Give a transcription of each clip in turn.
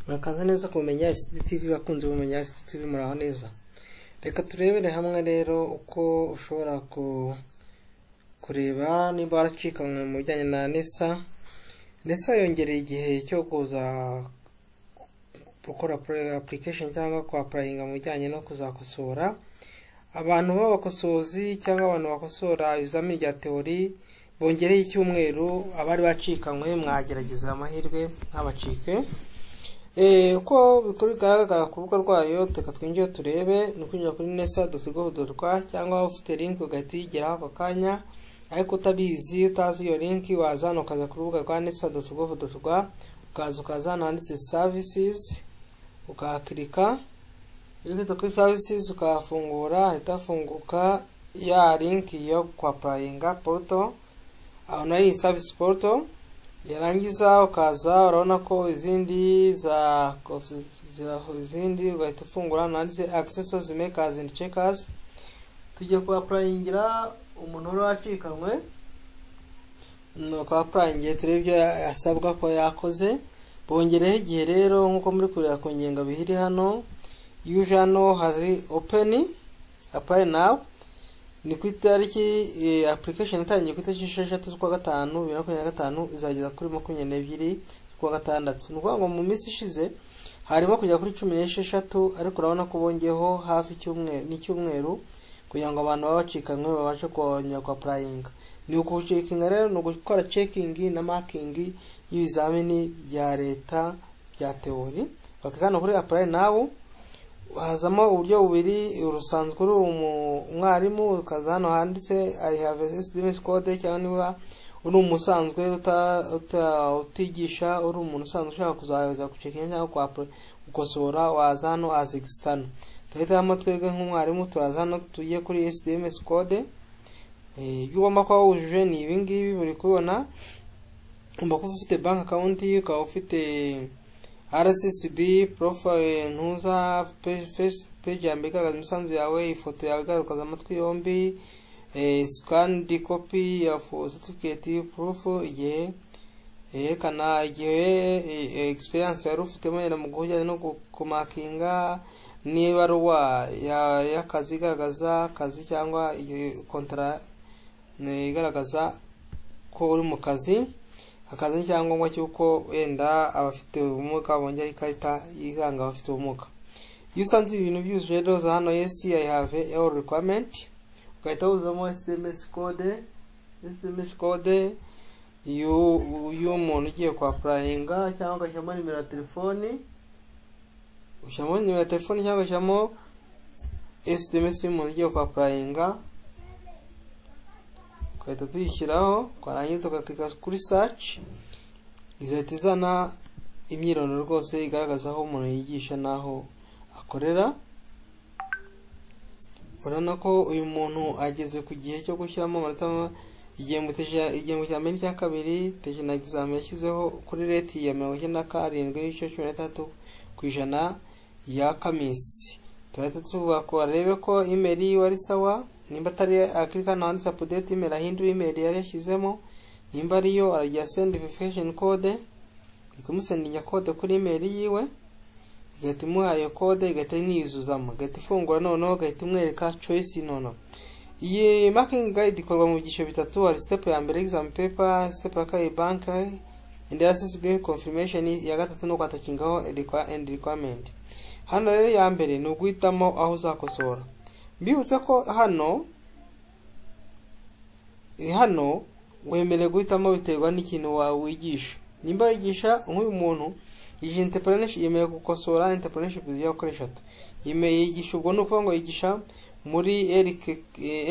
Murakaza neza kumenya STTV bakunze kumenya STTV muraho neza. Reka turebere hamwe rero uko ushobora kureba niba waracikanwe mu bijyanye na NESA yongereye igihe cyo kuza gukora application cyangwa ku applyinga mu bijyanye no kuzakosora abantu b'abakosozi cyangwa abantu bakosora ibizamini bya teori bongereye icyumweru abari bacikanwe mwagerageza amahirwe ntabacike. Uko bigaragara ku rubuga rwayo teka twinjiye turebe no kwinjira kuri nesa.gov.rw cyangwa ufite link ugatiyigeraho ako kanya, ariko utabizi utazi iyo link wazana ukaza ku rubuga rwa nesa.gov.rw ukazana handitse services ukakirika iyo kuri services ukafungura ahita afunguka ya link yo kwa applyinga portal aho nari service portal. Yarangiza ukaza urabona ko izindi ugahita ufungura nanditse accessories makers and checkers. Tujye ku applyingira umuntu uri wacikanwe no ku applyingira turebe ibyo yasabwa ko yakoze bongereho igihe rero nkuko muri kureba ku ngenga bihiri hano. Uje hano hari open apply now ni ku itariki application itangiye ku itariki 6 z'ukwa 5 2025 izageza kuri 22 z'ukwa 6. Nukuvuga ngo mu minsi ishize harimo kujya kuri 16 ariko urabona ko bongeho hafi n'icyumweru kugira ngo abantu babacikanwe babashe kongera ku applyinga. Ni uko checking rero no gukora checking na marking y'ibizamini bya leta bya teori. Bakakana kuri apply now hazamo uburyo bubiri, urusanzwe uri umwarimu ukaza hano handitse I have a SDMS code cyangwa niba uri umusanzwe utigisha uri umuntu usanzwe ushaka kuzaza gucekinga cyangwa gukosora waza hano as external. Tuhita twebwe nk'umwarimu turaza hano tugiye kuri SDMS code. Ibyo ugomba kuba wujuje ni ibi ngibi muri kubona. Ugomba kuba ufite bank account, ukaba ufite RCCB profile ntuza page ya mbega imisanzu yawe, ifoto yawe igaragaza amatwi yombi, scanned copy of certificate proof igihe yerekana igihe experience yari ufitemo yenda mu guhujyana no kumakinga, n'ibaruwa y'akazi igaragaza akazi cyangwa contrat igaragaza ko uri mu kazi, akazi n'icyangombwa cyuko wenda abafite ubumuga bongera ikarita yiranga abafite ubumuga. Iyo usanze ibintu byuzuje rero hano yes I have all requirement ugahita uzamo SMS code y'umuntu ugiye kwa applyinga cyangwa ugashyiramo nimero ya telefoni, ushyiramo nimero ya telefoni cyangwa ugashyiramo SMS y'umuntu ugiye kwa applyinga ugahita tuyishyiraho kwarangiza tugakika kuri search izahita izana imyirondoro rwose igaragaza aho umuntu yigisha naho akorera. Urabona ko uyu muntu ageze ku gihe cyo gushyiramo amanota igihembwe cya mbere cya kabiri teje na examen yashyizeho kuri rate ya 97.13% ya kamisi. Tuhita tuvuga ko arebe ko email yiwe ari sawa, nimba atari akirika na handitse update email ahindura email yari yashyizemo, nimba ariyo arajya send verification code ikamusendinga code kuri email yiwe igahita imuhaye code igahita niyuzuzamo igahita ifungura noneho igahita imwereka choice noneho. Iyi marking guide ikorwa mu byiciro bitatu, hari step ya mbere exam paper, step ya kabiri bank and RCCB confirmation, ya gatatu no kwatakingaho and requirement. Hano rero ya mbere ni uguhitamo aho uzakosora. Mbibutse ko hano wemerewe guhitamo biterwa n'ikintu wigisha. Nimba wigisha nk'uyu muntu yije entrepreneurship yemerewe gukosora entrepreneurship yakoresha eshatu. Yemerewe yigisha ubwo nuko ngo yigisha muri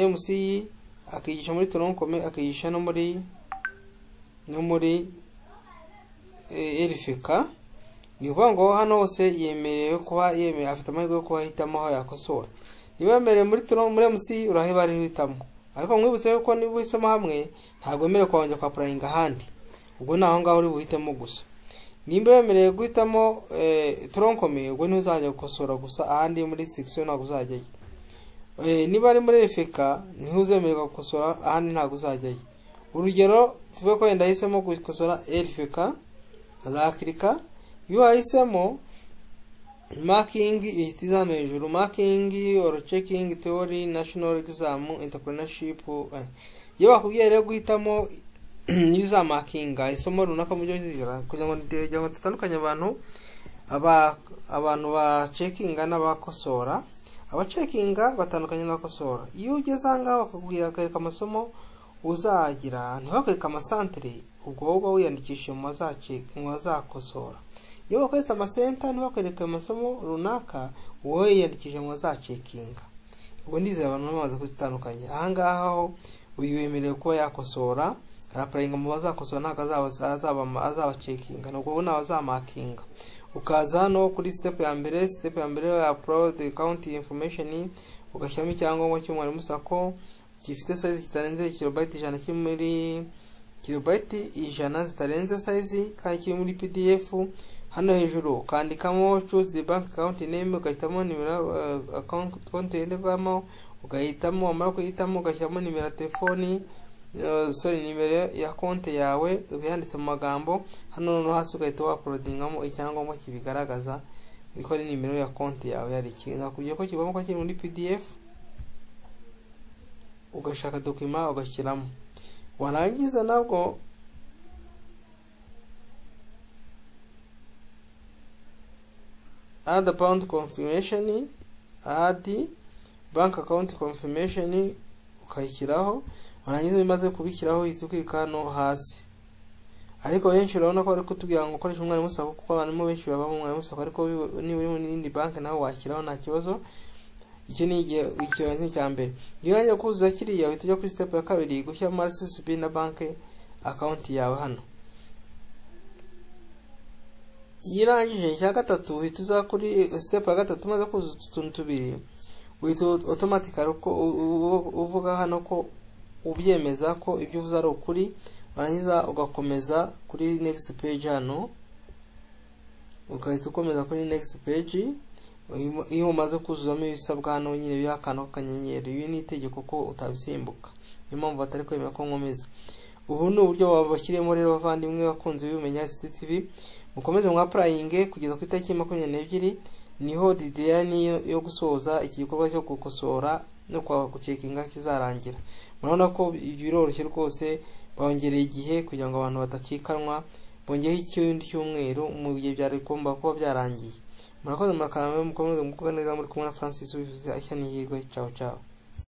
MC akigisha muri Toronkome akigisha no muri LFK. Ni ukuvuga ngo hano hose yemerewe kuba afite amahirwe yo kuhitamo aho yakosora. Niba yemerewe muri MC uraheba ari hitamo, ariko mwibutse ko niba uhisemo hamwe ntabwo yemerewe kwongera kwa applyinga ahandi, ubwo naho ngaho uri buhitemo gusa. Nimba yemerewe guhitamo Toronkome ubwo ni uzajya gukosora gusa, ahandi muri section ntabwo uzajyayo. Niba ari muri LFK niho uzemererwa gukosora, ahandi ntabwo uzajyayo. Urugero tuvuge ko yenda hisemo gukosora LFK azakirika iyo wahisemo marking ihita hano hejuru, marking or checking theory, national exam, entrepreneurship. Iyo bakubwiye rero guhitamo niza markinga isomo runaka mu byo kugira ngo tutandukanye abantu ba checkinga n'abakosora. Aba checkinga batandukanye n'abakosora. Iyo ugeze ahangaha bakubwira akareka amasomo uzagira, ntibakwereka amasantere, ubwo uba wiyandikishije mu bazakosora. Iyo bakwita amasenta ntibakwereka amasomo runaka, wowe yiyandikishije mu bazacekinga. Ubwo ndizera abantu bamaze kutandukanye. Ahangaha ho uyemerewe kuba yakosora, arapurayinga mu bazakosora, ntabwo azaba cekinga, nubwo n'abazamakinga. Ukaza hano kuri step ya mbere upload account information, ugashyiramo icyangombwa cy'umwarimu sako gifite size kitarenze kilobyte 100, kiri muri kilobyte 100 zitarenze size, kandi kiri muri PDF. Hano hejuru ukandikamo choose the bank account name, ugahitamo nimero account yendegwamo, ugahitamo amara kuyitamo, ugashyiramo nimero ya telefoni, nimero ya konti yawe uyanditse mu magambo. Hano no hasi ugahita uploadingamo icyangombwa kibigaragaza iko ari nimero ya konti yawe yari kinga kugiye ko kigomba ko kiri muri PDF. Ugashaka document ugashyiramo, warangiza nabwo add account confirmation, add bank account confirmation ukayishyiraho. Warangiza bimaze kubikiraho itukika hano hasi. Ariko benshi urabona ko ari kutubwira ngo ukoresha umwarimu sako, kuko abantu benshi baba mu mwarimu sako, ariko ni buri mu n'indi bank nawe washyiraho nta kibazo. Icyo ni ikibazo cya mbere. Iyo yaje kuzuza kiriya uhita ujya kuri step ya kabiri gushyiramo RSSB na bank account yawe hano. Irangije cya gatatu uhita uza kuri step ya gatatu, maze kuzuza utuntu tubiri uhita automatically uko uvuga hano ko ubyemeza ko ibyo uvuze ari ukuri. Warangiza ugakomeza kuri next page hano, ugahita ukomeza kuri next page. Iyo umaze kuzuzamo ibisabwa hano nyine byakano kanyenyeri, ibi ni itegeko ko utabisimbuka, niyo mpamvu batari kwemera ko nkomeza. Ubu ni uburyo wabashyiremo rero bavandimwe bakunze bimenya STTV. Mukomeze mwaprayinge kugeza ku itariki 22 niho deadline yo gusoza iki gikorwa cyo gukosora no kwa gucekinga kizarangira. Murabona ko biroroshye rwose, bongereye igihe kugira ngo abantu batacikanwa, bongeyeho ikindi cyumweru mu gihe byari komba kuba byarangiye. Murakoze mukomeze muri kumwe na Francis wifuza ishyani hirwe. Ciao ciao.